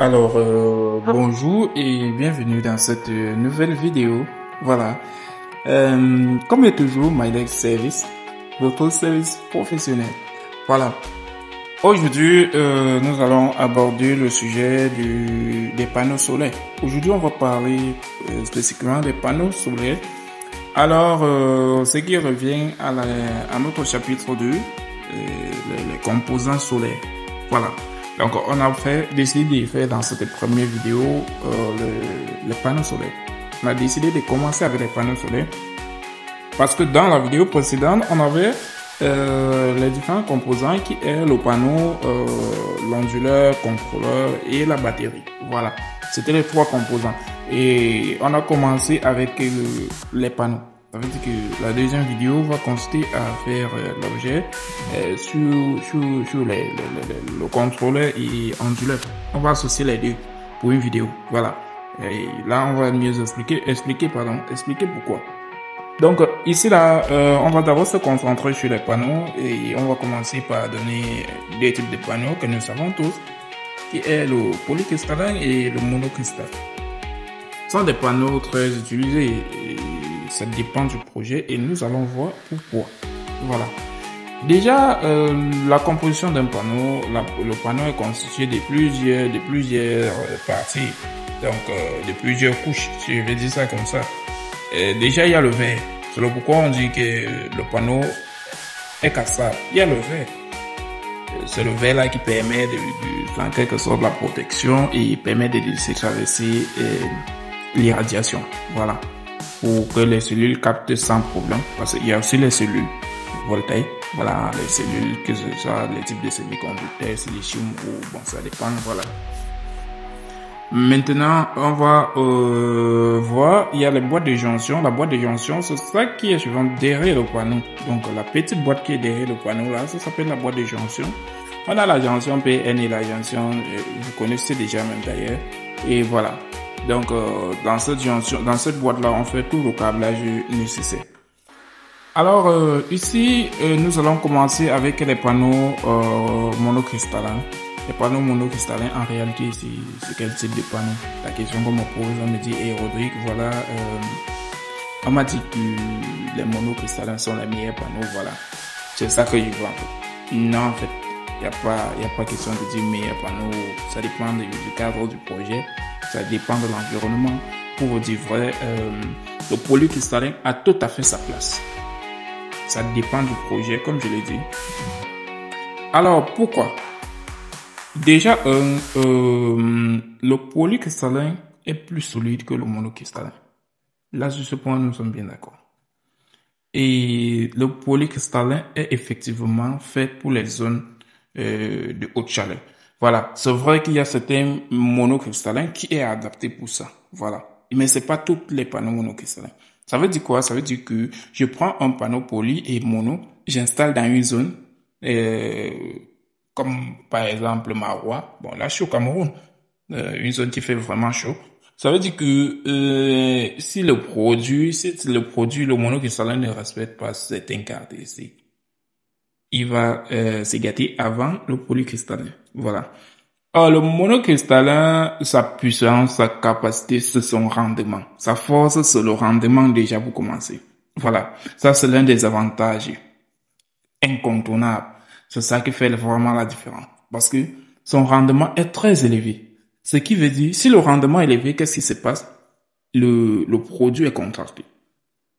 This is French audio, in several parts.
Bonjour et bienvenue dans cette nouvelle vidéo. Voilà. Comme est toujours, MyDex Service, votre service professionnel. Voilà. Aujourd'hui, nous allons aborder le sujet des panneaux solaires. Aujourd'hui, on va parler spécifiquement des panneaux solaires. Alors, ce qui revient à notre chapitre 2, les composants solaires. Voilà. Donc, on a décidé de faire dans cette première vidéo les panneaux solaires. On a décidé de commencer avec les panneaux solaires parce que dans la vidéo précédente, on avait les différents composants qui est le panneau, l'onduleur, contrôleur et la batterie. Voilà, c'était les trois composants. Et on a commencé avec les panneaux. Ça veut dire que la deuxième vidéo va consister à faire l'objet sur le contrôleur et onduleur. On va associer les deux pour une vidéo. Voilà. Et là, on va mieux expliquer pourquoi. Donc, ici, là, on va d'abord se concentrer sur les panneaux et on va commencer par donner des types de panneaux que nous savons tous, qui est le polycristallin et le monocristal. Ce sont des panneaux très utilisés. Ça dépend du projet et nous allons voir pourquoi. Voilà. Déjà, la composition d'un panneau, le panneau est constitué de plusieurs parties, donc de plusieurs couches, si je vais dire ça comme ça. Déjà, il y a le verre. C'est pourquoi on dit que le panneau est cassable. Il y a le verre. C'est le verre là qui permet en quelque sorte la protection et permet de laisser traverser l'irradiation. Voilà. Pour que les cellules captent sans problème. Parce qu'il y a aussi les cellules voltaïques. Voilà, les cellules, que ce soit les types de semi-conducteurs, silicium ou bon, ça dépend. Voilà. Maintenant, on va voir, il y a les boîtes de jonction. La boîte de jonction, c'est ça qui est souvent derrière le panneau. Donc, la petite boîte qui est derrière le panneau, là, ça s'appelle la boîte de jonction. On a la jonction PN et la jonction, vous connaissez déjà même d'ailleurs. Et voilà. Donc, dans cette boîte-là, on fait tout le câblage nécessaire. Alors, ici, nous allons commencer avec les panneaux monocristallins. Les panneaux monocristallins, en réalité, c'est quel type de panneau? La question qu'on me pose, on me dit, hey Rodrigue, voilà, on m'a dit que les monocristallins sont les meilleurs panneaux, voilà. C'est ça que je vois, en fait. Non, en fait, il n'y a pas question de dire meilleur panneau. Ça dépend du cadre du projet. Ça dépend de l'environnement. Pour vous dire vrai, le polycristallin a tout à fait sa place. Ça dépend du projet, comme je l'ai dit. Alors, pourquoi? Déjà, le polycristallin est plus solide que le monocristallin. Là, sur ce point, nous sommes bien d'accord. Et le polycristallin est effectivement fait pour les zones de haute chaleur. Voilà, c'est vrai qu'il y a certains monocristallins qui est adapté pour ça. Voilà, mais c'est pas tous les panneaux monocristallins. Ça veut dire quoi? Ça veut dire que je prends un panneau poly et mono, j'installe dans une zone, comme par exemple Marois. Bon, là, je suis au Cameroun, une zone qui fait vraiment chaud. Ça veut dire que si le produit, le monocristallin ne respecte pas certaines caractéristiques, il va se gâter avant le polycristallin. Voilà. Le monocristallin, sa puissance, sa capacité, c'est son rendement. Sa force, c'est le rendement déjà pour commencer. Voilà. Ça, c'est l'un des avantages incontournables. C'est ça qui fait vraiment la différence. Parce que son rendement est très élevé. Ce qui veut dire, si le rendement est élevé, qu'est-ce qui se passe? Le produit est contracté.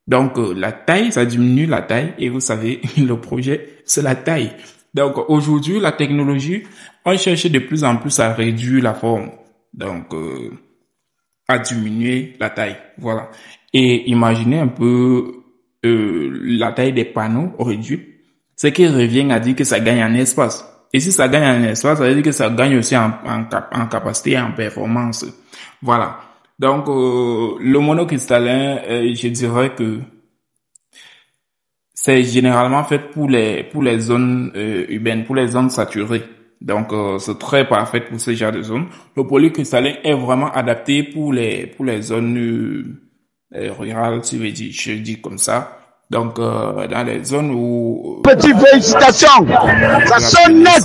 Donc, la taille, ça diminue la taille. Et vous savez, le projet, c'est la taille. Donc, aujourd'hui, la technologie, on cherche de plus en plus à réduire la forme. Donc, à diminuer la taille. Voilà. Et imaginez un peu la taille des panneaux réduite. Ce qui revient à dire que ça gagne en espace. Et si ça gagne en espace, ça veut dire que ça gagne aussi en capacité et en performance. Voilà. Donc, le monocristallin, je dirais que c'est généralement fait pour les zones urbaines, pour les zones saturées. Donc, c'est très parfait pour ce genre de zones. Le polycristallin est vraiment adapté pour les zones rurales, si je dis comme ça. Donc, dans les zones où... Petit, félicitations. Ça sonne net.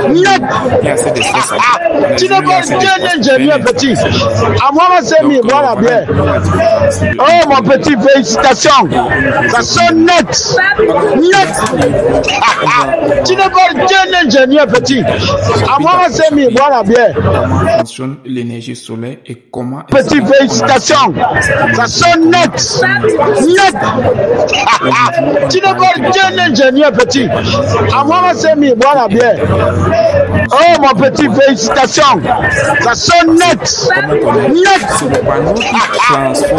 Net. Il y a assez d'espace. Tu n'es pas un ingénieur, petit. À moi, c'est mis. Voilà, bien. Oh, mon petit, félicitations. Ça sonne net. Net. Tu n'es pas un ingénieur, petit. À moi, c'est mis. Voilà, bien. Comment fonctionne l'énergie solaire et comment... Petit, félicitations. Ça sonne net. Net. Tu n'es pas un ingénieur, petit. À moi, c'est mis. Voilà, bien. Oh, mon petit, félicitations. Ça sonne net. Net.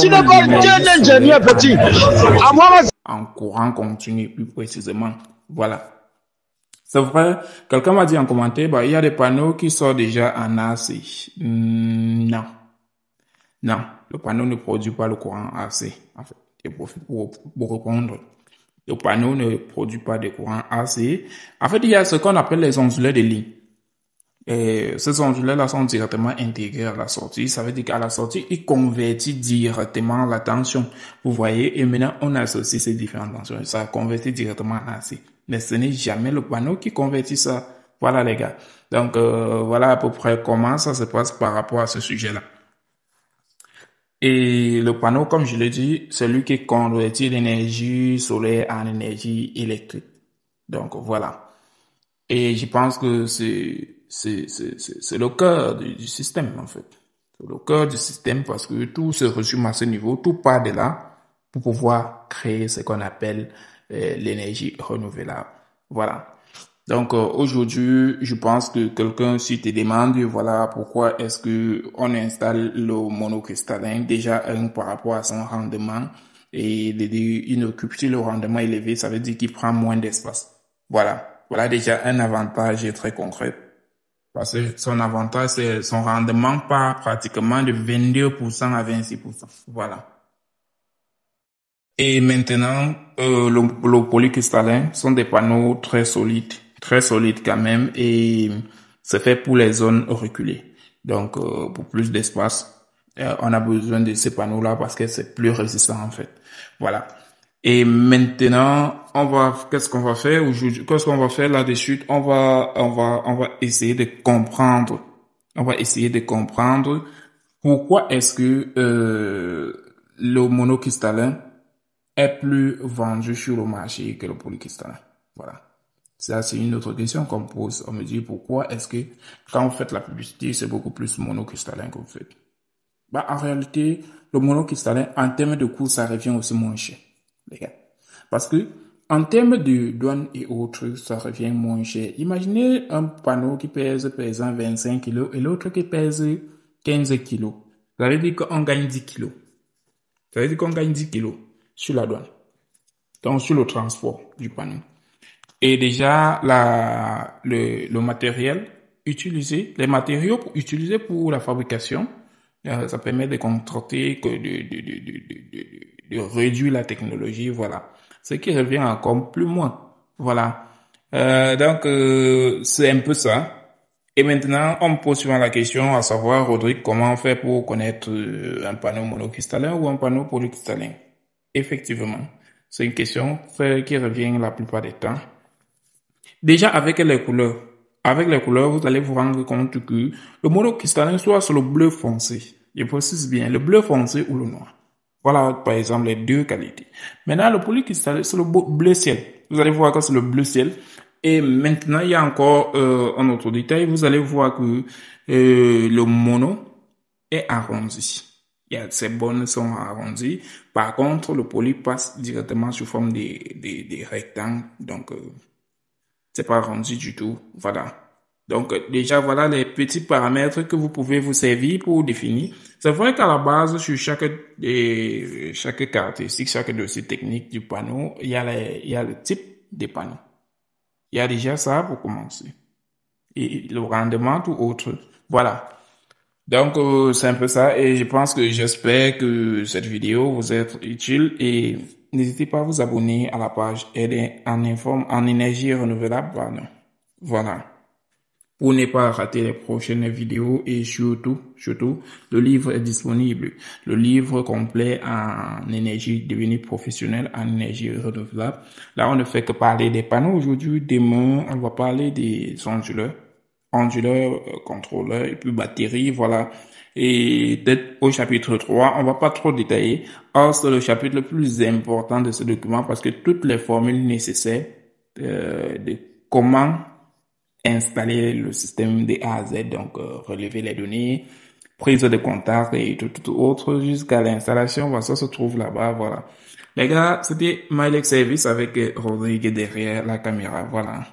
Tu n'es pas un ingénieur, petit. À moi, en courant continu, plus précisément. Voilà. C'est vrai, quelqu'un m'a dit en commentaire, bah, il y a des panneaux qui sont déjà en AC. Non. Non, le panneau ne produit pas le courant AC, en fait. Et pour répondre, le panneau ne produit pas de courant AC. En fait, il y a ce qu'on appelle les onduleurs de ligne. Et ces onduleurs-là sont directement intégrés à la sortie. Ça veut dire qu'à la sortie, ils convertissent directement la tension. Vous voyez, et maintenant, on associe ces différentes tensions. Ça convertit directement en AC. Mais ce n'est jamais le panneau qui convertit ça. Voilà, les gars. Donc, voilà à peu près comment ça se passe par rapport à ce sujet-là. Et le panneau, comme je l'ai dit, c'est lui qui convertit l'énergie solaire en énergie électrique. Donc, voilà. Et je pense que c'est le cœur du système, en fait. C'est le cœur du système parce que tout se résume à ce niveau, tout part de là pour pouvoir créer ce qu'on appelle l'énergie renouvelable. Voilà. Donc aujourd'hui, je pense que quelqu'un si te demande, voilà, pourquoi est-ce que on installe le monocristallin, déjà par rapport à son rendement, et il occupe si le rendement est élevé, ça veut dire qu'il prend moins d'espace. Voilà. Voilà déjà un avantage très concret. Parce que son avantage, c'est son rendement part pratiquement de 22% à 26%. Voilà. Et maintenant, le polycristallin sont des panneaux très solides quand même, et c'est fait pour les zones reculées. Donc, pour plus d'espace, on a besoin de ces panneaux-là parce que c'est plus résistant en fait. Voilà. Et maintenant, qu'est-ce qu'on va faire aujourd'hui? Qu'est-ce qu'on va faire là-dessus? On va essayer de comprendre. On va essayer de comprendre pourquoi est-ce que le monocristallin est plus vendu sur le marché que le polycristallin. Voilà. Ça, c'est une autre question qu'on me pose. On me dit pourquoi est-ce que quand vous faites la publicité, c'est beaucoup plus monocristallin que vous faites. Bah, en réalité, le monocristallin, en termes de coût, ça revient aussi moins cher, les gars. Parce que, en termes de douane et autres, ça revient moins cher. Imaginez un panneau qui pesant 25 kilos et l'autre qui pèse 15 kilos. Ça veut dire qu'on gagne 10 kilos. Ça veut dire qu'on gagne 10 kilos sur la douane. Donc, sur le transport du panneau. Et déjà, le matériel utilisé, les matériaux utilisés pour la fabrication, ça permet de contracter, de réduire la technologie, voilà. Ce qui revient encore plus moins, voilà. Donc, c'est un peu ça. Et maintenant, on me pose souvent la question à savoir, Rodrigue, comment on fait pour connaître un panneau monocristallin ou un panneau polycristallin? Effectivement, c'est une question qui revient la plupart des temps. Déjà, avec les couleurs. Avec les couleurs, vous allez vous rendre compte que le monocristallin soit sur le bleu foncé. Je précise bien, le bleu foncé ou le noir. Voilà, par exemple, les deux qualités. Maintenant, le polycristallin, c'est le bleu ciel. Vous allez voir que c'est le bleu ciel. Et maintenant, il y a encore un autre détail. Vous allez voir que le mono est arrondi. Ces bornes sont arrondies. Par contre, le poly passe directement sous forme des rectangles. Donc, c'est pas arrondi du tout. Voilà. Donc, déjà, voilà les petits paramètres que vous pouvez vous servir pour définir. C'est vrai qu'à la base, sur chaque caractéristique, chaque dossier technique du panneau, il y a le type des panneaux. Il y a déjà ça pour commencer. Et le rendement, tout autre. Voilà. Donc, c'est un peu ça. Et je pense que j'espère que cette vidéo vous est utile et n'hésitez pas à vous abonner à la page Aide en énergie renouvelable. Voilà. pour ne pas rater les prochaines vidéos et surtout, le livre est disponible. Le livre complet en énergie devenue professionnelle, en énergie renouvelable. Là, on ne fait que parler des panneaux aujourd'hui. Demain, on va parler des onduleurs, contrôleurs et puis batterie, voilà. Et peut-être au chapitre 3, on va pas trop détailler. Or, c'est le chapitre le plus important de ce document parce que toutes les formules nécessaires de comment installer le système de A à Z, donc relever les données, prise de contact et tout autre jusqu'à l'installation, voilà, ça se trouve là-bas, voilà. Les gars, c'était Milex Service avec Rodrigue derrière la caméra, voilà.